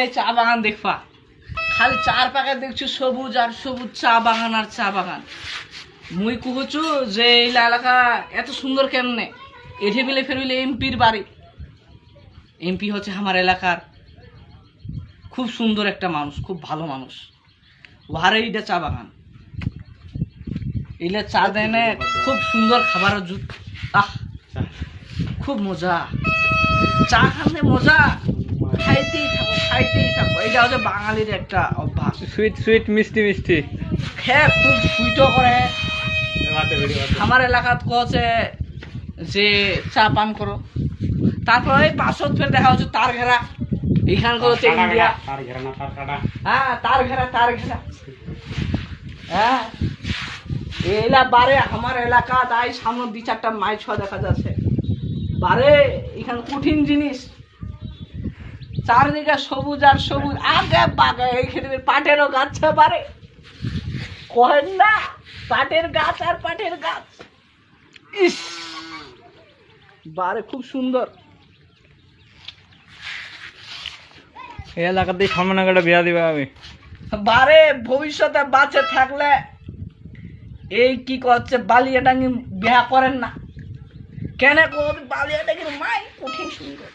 এই চা বাগান দেখবা, খালি চার পাকে দেখছি সবুজ আর সবুজ, চা বাগান আর চা বাগান। মুই কুহছু যে এই এলাকা এত সুন্দর কেমনে, এঠে বিলে ফেরবিলে এমপির বাড়ি। এমপি হচ্ছে আমার এলাকার খুব সুন্দর একটা মানুষ, খুব ভালো মানুষ। ওহারে এইটা চা বাগান, এইটা চা দেয় না, খুব সুন্দর খাবার জুত। আহ খুব মজা, চা খানে মজা, খাইতেই থাকো খাইতেই থাকো। এইটা হচ্ছে বাঙালির একটা অভ্যাস। সুইট সুইট মিষ্টি মিষ্টি হ্যাঁ, খুব সুইটও করে। আমার এলাকাত হচ্ছে যে চা পান করো, তারপরে এই পাঁচশত ফের দেখা হচ্ছে তার ঘেরা, এইখান হচ্ছে ইন্ডিয়া। হ্যাঁ, তার ঘেরা হ্যাঁ। এইলা বারে আমার এলাকা তাই সামনে 2-4টা মাই ছ দেখা যাচ্ছে বারে। এখানে কঠিন জিনিস, চারদিকে সবুজ আর সবুজ, আগে বাগে। এইখানে পাটেরও গাছ বারে, কহেন না, পাটের গাছ আর পাটের গাছ। ইস বারে খুব সুন্দর। এই এলাকাতেই সামনে একটা বিয়া দিবা আমি বারে ভবিষ্যতে বাঁচে থাকলে এই কি করছে বালিয়াডাঙ্গি বিয়া করেন না কেন? বালিয়াডাঙ্গির মাই কঠিন সুন্দর।